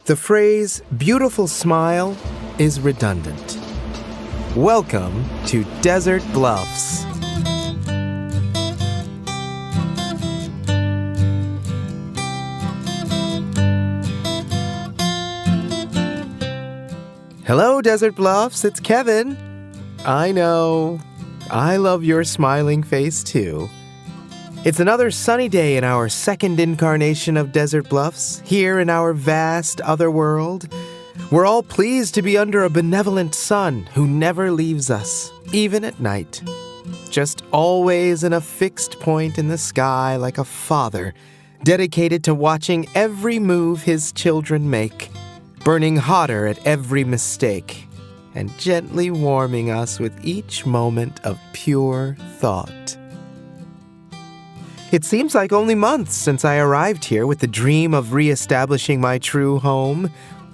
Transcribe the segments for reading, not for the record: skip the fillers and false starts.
The phrase beautiful smile is redundant. Welcome to Desert Bluffs. Hello, Desert Bluffs, it's Kevin. I know, I love your smiling face too. It's another sunny day in our second incarnation of Desert Bluffs, here in our vast other world. We're all pleased to be under a benevolent sun who never leaves us, even at night. Just always in a fixed point in the sky like a father, dedicated to watching every move his children make, burning hotter at every mistake, and gently warming us with each moment of pure thought. It seems like only months since I arrived here with the dream of reestablishing my true home.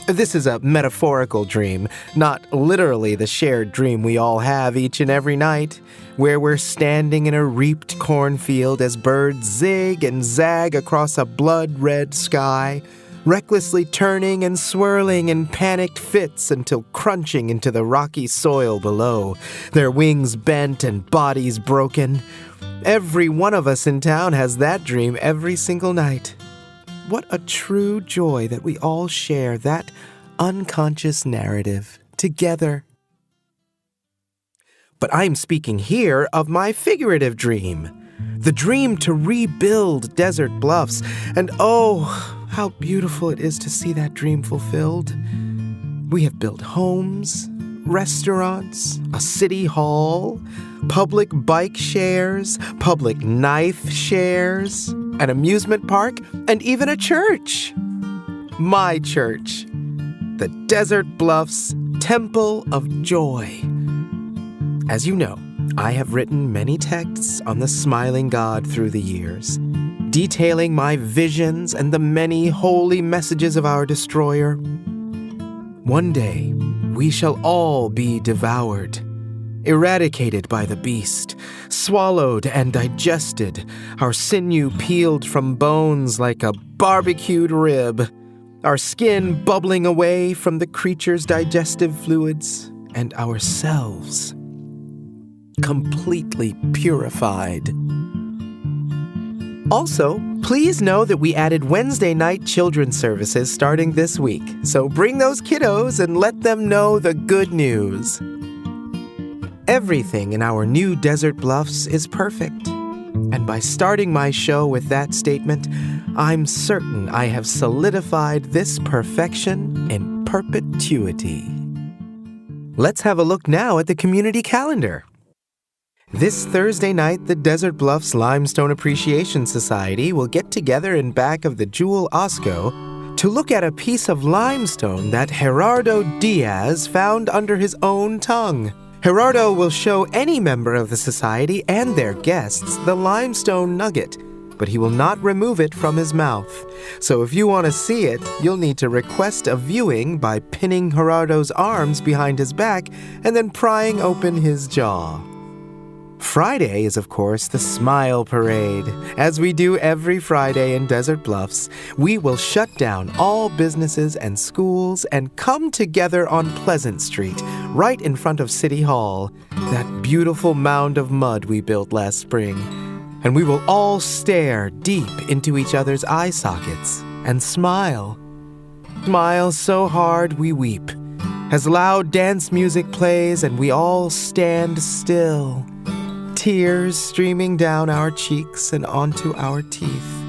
This is a metaphorical dream, not literally the shared dream we all have each and every night, where we're standing in a reaped cornfield as birds zig and zag across a blood-red sky, recklessly turning and swirling in panicked fits until crunching into the rocky soil below, their wings bent and bodies broken. Every one of us in town has that dream every single night. What a true joy that we all share that unconscious narrative together. But I'm speaking here of my figurative dream, the dream to rebuild Desert Bluffs, and oh, how beautiful it is to see that dream fulfilled. We have built homes, restaurants, a city hall, public bike shares, public knife shares, an amusement park, and even a church. My church, the Desert Bluffs Temple of Joy. As you know, I have written many texts on the smiling God through the years, detailing my visions and the many holy messages of our destroyer. One day, we shall all be devoured, eradicated by the beast, swallowed and digested, our sinew peeled from bones like a barbecued rib, our skin bubbling away from the creature's digestive fluids, and ourselves completely purified. Also, please know that we added Wednesday night children's services starting this week, so bring those kiddos and let them know the good news. Everything in our new Desert Bluffs is perfect, and by starting my show with that statement, I'm certain I have solidified this perfection in perpetuity. Let's have a look now at the community calendar. This Thursday night, the Desert Bluffs Limestone Appreciation Society will get together in back of the Jewel Osco to look at a piece of limestone that Gerardo Diaz found under his own tongue. Gerardo will show any member of the society and their guests the limestone nugget, but he will not remove it from his mouth. So if you want to see it, you'll need to request a viewing by pinning Gerardo's arms behind his back and then prying open his jaw. Friday is, of course, the Smile Parade. As we do every Friday in Desert Bluffs, we will shut down all businesses and schools and come together on Pleasant Street, right in front of City Hall, that beautiful mound of mud we built last spring. And we will all stare deep into each other's eye sockets and smile. Smile so hard we weep, as loud dance music plays and we all stand still, tears streaming down our cheeks and onto our teeth.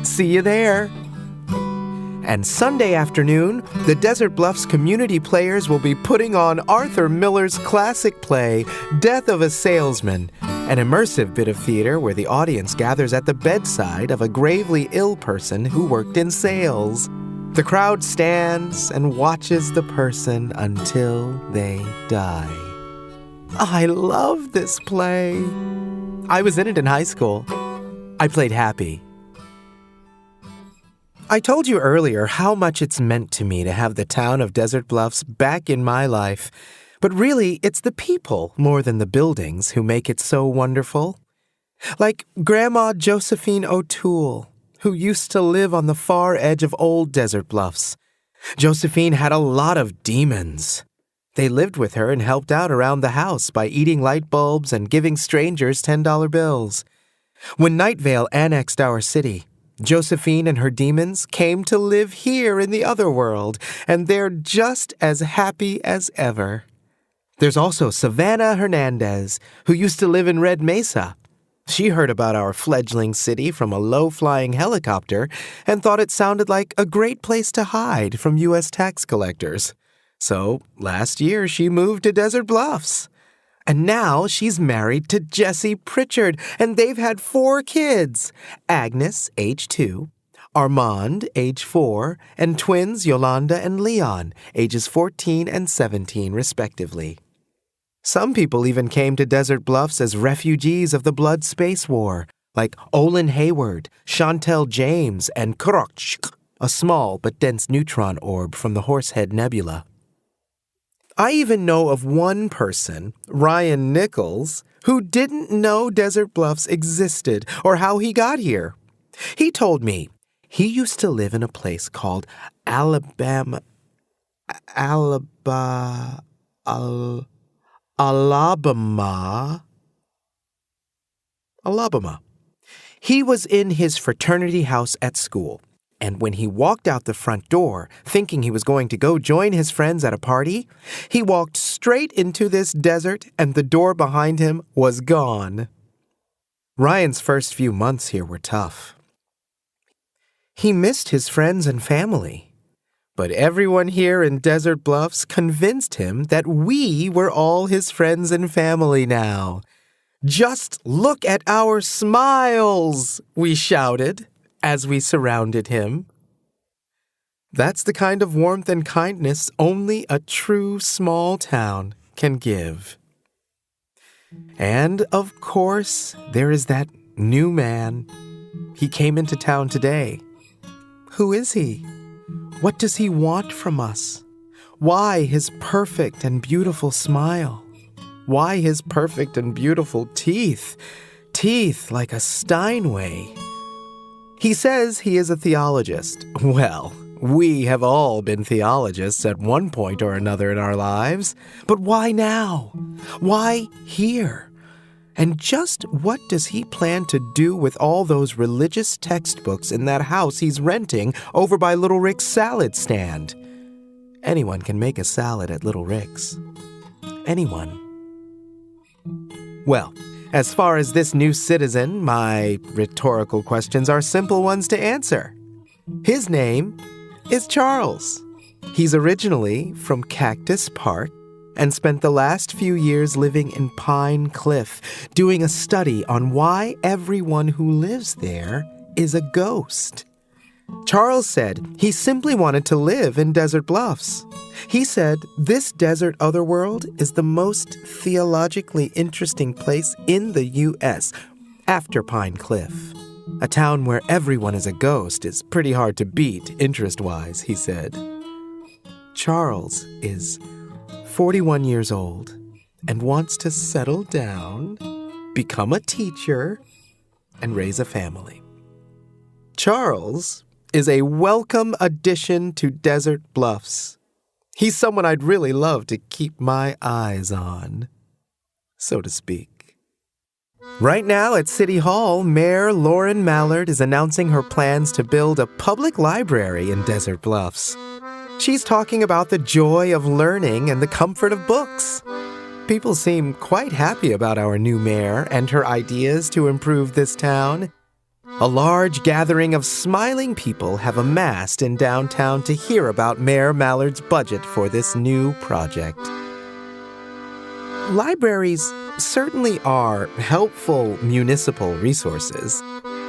See you there. And Sunday afternoon, the Desert Bluffs community players will be putting on Arthur Miller's classic play, Death of a Salesman, an immersive bit of theater where the audience gathers at the bedside of a gravely ill person who worked in sales. The crowd stands and watches the person until they die. I love this play. I was in it in high school. I played Happy. I told you earlier how much it's meant to me to have the town of Desert Bluffs back in my life. But really, it's the people more than the buildings who make it so wonderful. Like Grandma Josephine O'Toole, who used to live on the far edge of old Desert Bluffs, Josephine had a lot of demons. They lived with her and helped out around the house by eating light bulbs and giving strangers $10 bills. When Night Vale annexed our city, Josephine and her demons came to live here in the other world, and they're just as happy as ever. There's also Savannah Hernandez, who used to live in Red Mesa. She heard about our fledgling city from a low-flying helicopter and thought it sounded like a great place to hide from U.S. tax collectors. So last year she moved to Desert Bluffs. And now she's married to Jesse Pritchard, and they've had 4 kids. Agnes, age 2, Armand, age 4, and twins Yolanda and Leon, ages 14 and 17, respectively. Some people even came to Desert Bluffs as refugees of the Blood Space War, like Olin Hayward, Chantel James, and Krotchk, a small but dense neutron orb from the Horsehead Nebula. I even know of one person, Ryan Nichols, who didn't know Desert Bluffs existed or how he got here. He told me he used to live in a place called Alabama. He was in his fraternity house at school, and when he walked out the front door, thinking he was going to go join his friends at a party, he walked straight into this desert and the door behind him was gone. Ryan's first few months here were tough. He missed his friends and family. But everyone here in Desert Bluffs convinced him that we were all his friends and family now. "Just look at our smiles," we shouted as we surrounded him. That's the kind of warmth and kindness only a true small town can give. And, of course, there is that new man. He came into town today. Who is he? What does he want from us? Why his perfect and beautiful smile? Why his perfect and beautiful teeth? Teeth like a Steinway. He says he is a theologist. Well, we have all been theologists at one point or another in our lives. But why now? Why here? And just what does he plan to do with all those religious textbooks in that house he's renting over by Little Rick's salad stand? Anyone can make a salad at Little Rick's. Anyone. Well, as far as this new citizen, my rhetorical questions are simple ones to answer. His name is Charles. He's originally from Cactus Park and spent the last few years living in Pine Cliff, doing a study on why everyone who lives there is a ghost. Charles said he simply wanted to live in Desert Bluffs. He said this desert otherworld is the most theologically interesting place in the U.S. after Pine Cliff. A town where everyone is a ghost is pretty hard to beat interest-wise, he said. Charles is 41 years old and wants to settle down, become a teacher, and raise a family. Charles is a welcome addition to Desert Bluffs. He's someone I'd really love to keep my eyes on, so to speak. Right now at City Hall, Mayor Lauren Mallard is announcing her plans to build a public library in Desert Bluffs. She's talking about the joy of learning and the comfort of books. People seem quite happy about our new mayor and her ideas to improve this town. A large gathering of smiling people have amassed in downtown to hear about Mayor Mallard's budget for this new project. Libraries certainly are helpful municipal resources.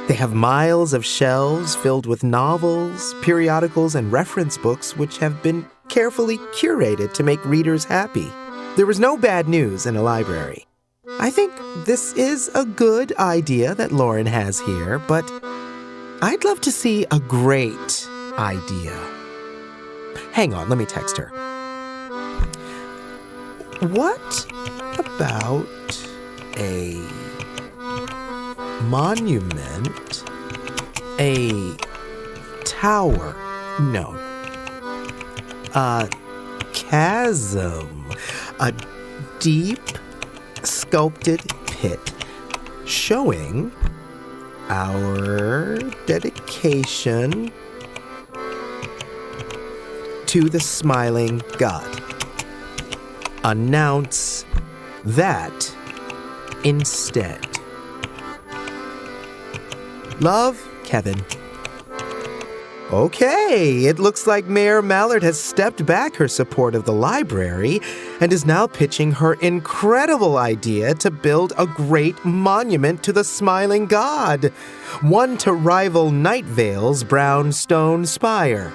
They have miles of shelves filled with novels, periodicals, and reference books which have been carefully curated to make readers happy. There is no bad news in a library. I think this is a good idea that Lauren has here, but I'd love to see a great idea. Hang on, let me text her. What about a monument, a tower? No. a chasm, a deep, sculpted pit showing our dedication to the smiling God. Announce that instead. Love, Kevin. Okay, it looks like Mayor Mallard has stepped back her support of the library and is now pitching her incredible idea to build a great monument to the smiling God, one to rival Night Vale's brown stone spire.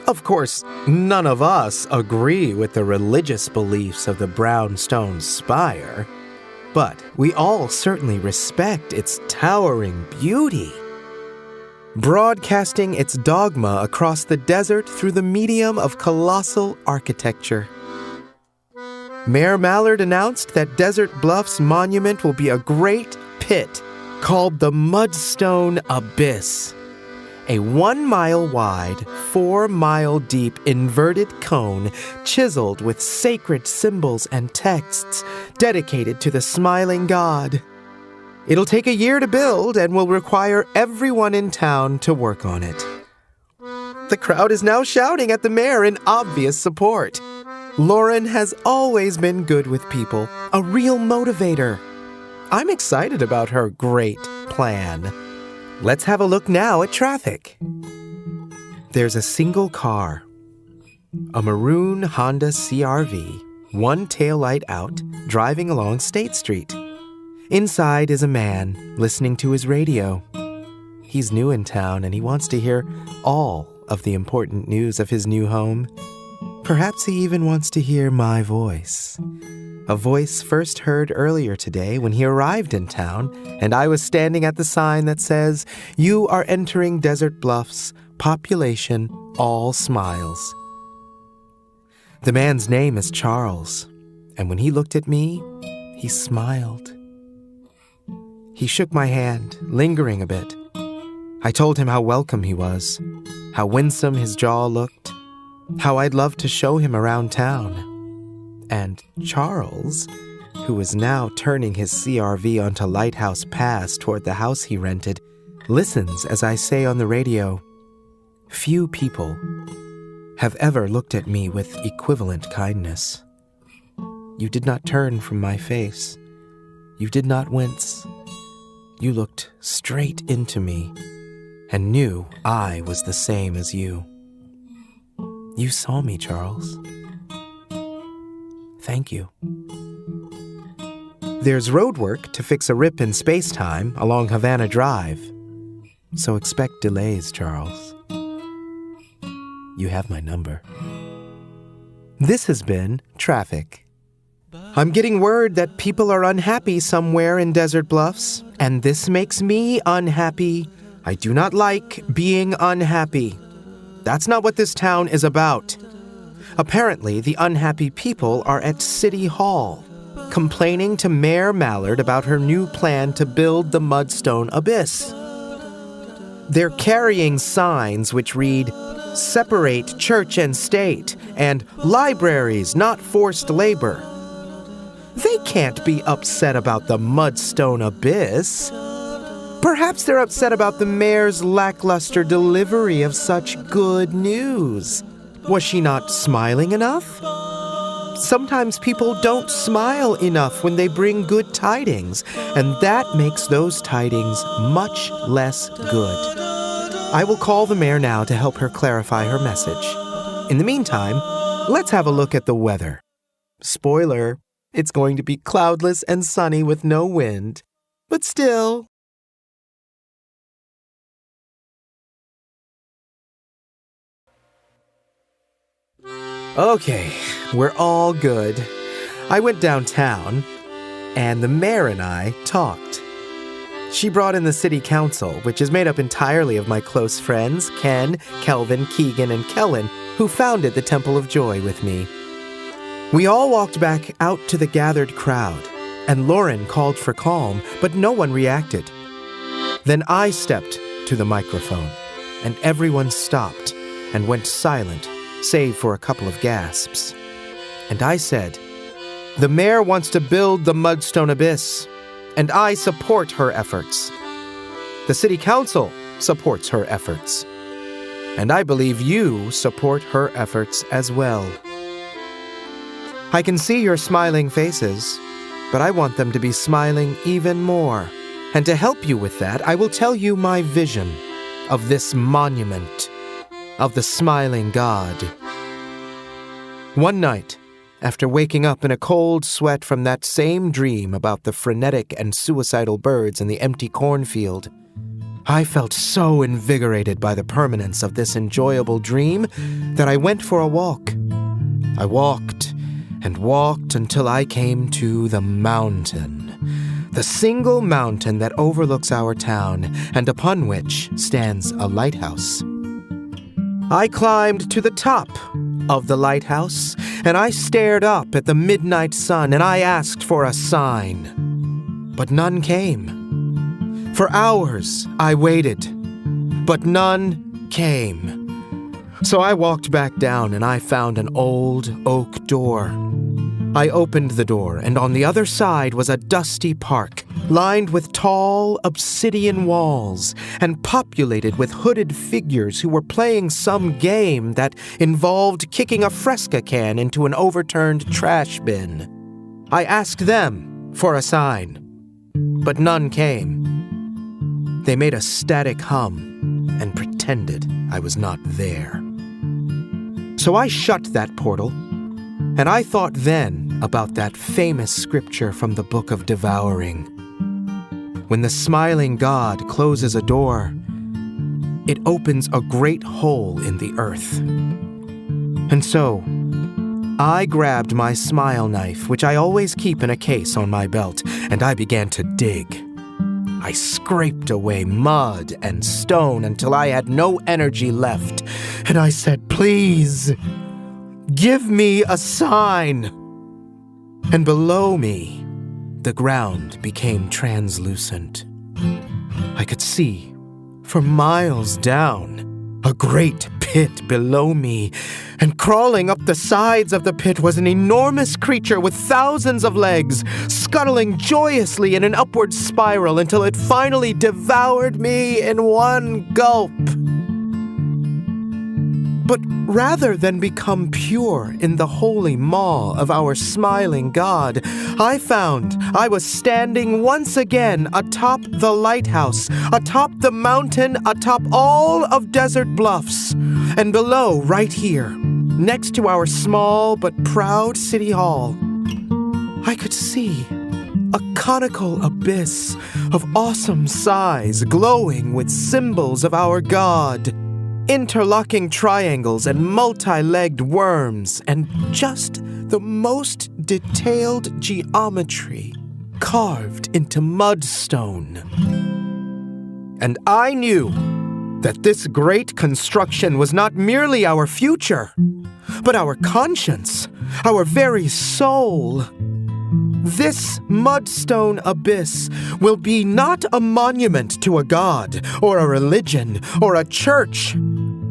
Of course, none of us agree with the religious beliefs of the brown stone spire, but we all certainly respect its towering beauty. Broadcasting its dogma across the desert through the medium of colossal architecture. Mayor Mallard announced that Desert Bluff's monument will be a great pit called the Mudstone Abyss, a 1 mile wide, 4 mile deep inverted cone chiseled with sacred symbols and texts dedicated to the smiling God. It'll take a year to build and will require everyone in town to work on it. The crowd is now shouting at the mayor in obvious support. Lauren has always been good with people, a real motivator. I'm excited about her great plan. Let's have a look now at traffic. There's a single car, a maroon Honda CR-V, one taillight out, driving along State Street. Inside is a man listening to his radio. He's new in town and he wants to hear all of the important news of his new home. Perhaps he even wants to hear my voice. A voice first heard earlier today when he arrived in town, and I was standing at the sign that says, "You are entering Desert Bluffs, population all smiles." The man's name is Charles, and when he looked at me, he smiled. He shook my hand, lingering a bit. I told him how welcome he was, how winsome his jaw looked, how I'd love to show him around town. And Charles, who was now turning his CR-V onto Lighthouse Pass toward the house he rented, listens as I say on the radio, "Few people have ever looked at me with equivalent kindness. You did not turn from my face. You did not wince. You looked straight into me and knew I was the same as you. You saw me, Charles. Thank you." There's road work to fix a rip in space-time along Havana Drive, so expect delays, Charles. You have my number. This has been Traffic. I'm getting word that people are unhappy somewhere in Desert Bluffs, and this makes me unhappy. I do not like being unhappy. That's not what this town is about. Apparently, the unhappy people are at City Hall, complaining to Mayor Mallard about her new plan to build the Mudstone Abyss. They're carrying signs which read, "Separate church and state," and "Libraries, not forced labor." They can't be upset about the Mudstone Abyss. Perhaps they're upset about the mayor's lackluster delivery of such good news. Was she not smiling enough? Sometimes people don't smile enough when they bring good tidings, and that makes those tidings much less good. I will call the mayor now to help her clarify her message. In the meantime, let's have a look at the weather. Spoiler, it's going to be cloudless and sunny with no wind. But still. Okay, we're all good. I went downtown, and the mayor and I talked. She brought in the city council, which is made up entirely of my close friends, Ken, Kelvin, Keegan, and Kellen, who founded the Temple of Joy with me. We all walked back out to the gathered crowd, and Lauren called for calm, but no one reacted. Then I stepped to the microphone, and everyone stopped and went silent, save for a couple of gasps. And I said, "The mayor wants to build the Mudstone Abyss, and I support her efforts. The city council supports her efforts, and I believe you support her efforts as well. I can see your smiling faces, but I want them to be smiling even more. And to help you with that, I will tell you my vision of this monument of the smiling God." One night, after waking up in a cold sweat from that same dream about the frenetic and suicidal birds in the empty cornfield, I felt so invigorated by the permanence of this enjoyable dream that I went for a walk. I walked and walked until I came to the mountain, the single mountain that overlooks our town and upon which stands a lighthouse. I climbed to the top of the lighthouse, and I stared up at the midnight sun, and I asked for a sign. But none came. For hours I waited, but none came. So I walked back down, and I found an old oak door. I opened the door, and on the other side was a dusty park, lined with tall obsidian walls and populated with hooded figures who were playing some game that involved kicking a Fresca can into an overturned trash bin. I asked them for a sign, but none came. They made a static hum and pretended I was not there. So I shut that portal, and I thought then about that famous scripture from the Book of Devouring. When the smiling God closes a door, it opens a great hole in the earth. And so, I grabbed my smile knife, which I always keep in a case on my belt, and I began to dig. I scraped away mud and stone until I had no energy left, and I said, "Please, give me a sign." And below me, the ground became translucent. I could see, for miles down, a great pit below me, and crawling up the sides of the pit was an enormous creature with thousands of legs, scuttling joyously in an upward spiral until it finally devoured me in one gulp. But rather than become pure in the holy maw of our smiling God, I found I was standing once again atop the lighthouse, atop the mountain, atop all of Desert Bluffs, and below, right here, next to our small but proud city hall, I could see a conical abyss of awesome size glowing with symbols of our God. Interlocking triangles and multi-legged worms, and just the most detailed geometry carved into mudstone. And I knew that this great construction was not merely our future, but our conscience, our very soul. This Mudstone Abyss will be not a monument to a god, or a religion, or a church,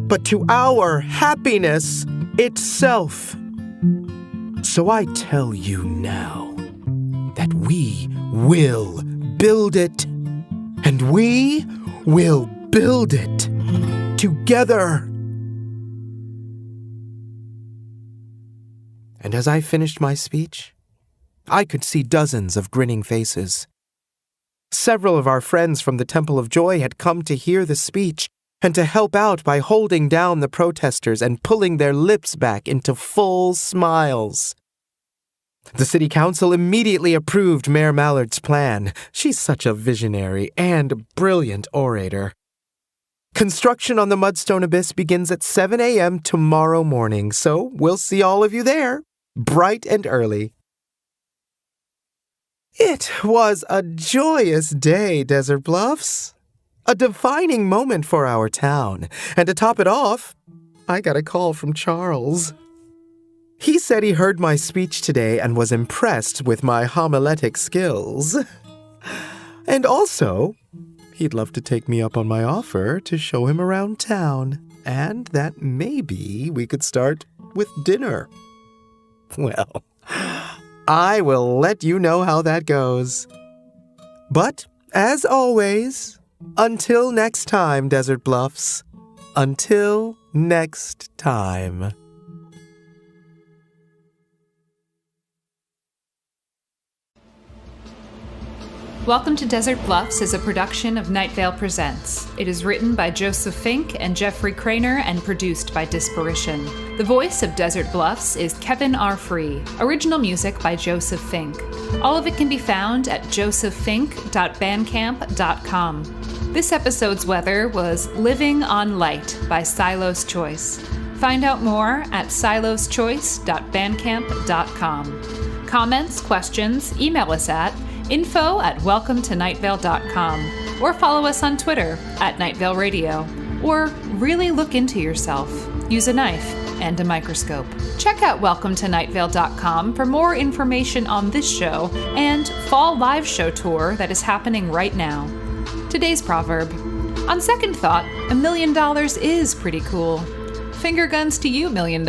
but to our happiness itself. So I tell you now that we will build it, and we will build it together. And as I finished my speech, I could see dozens of grinning faces. Several of our friends from the Temple of Joy had come to hear the speech and to help out by holding down the protesters and pulling their lips back into full smiles. The city council immediately approved Mayor Mallard's plan. She's such a visionary and brilliant orator. Construction on the Mudstone Abyss begins at 7 a.m. tomorrow morning, so we'll see all of you there, bright and early. It was a joyous day, Desert Bluffs. A defining moment for our town. And to top it off, I got a call from Charles. He said he heard my speech today and was impressed with my homiletic skills. And also, he'd love to take me up on my offer to show him around town. and that maybe we could start with dinner. Well, I will let you know how that goes. But, as always, until next time, Desert Bluffs. Until next time. Welcome to Desert Bluffs is a production of Night Vale Presents. It is written by Joseph Fink and Jeffrey Craner and produced by Disparition. The voice of Desert Bluffs is Kevin R. Free. Original music by Joseph Fink. All of it can be found at josepffink.bandcamp.com. This episode's weather was Living on Light by Silo's Choice. Find out more at siloschoice.bandcamp.com. Comments, questions, email us at info@welcometonightvale.com or follow us on Twitter @NightVale Radio. Or really look into yourself. Use a knife and a microscope. Check out welcometonightvale.com for more information on this show and fall live show tour that is happening right now. Today's proverb: on second thought, $1 million is pretty cool. Finger guns to you, $1 million.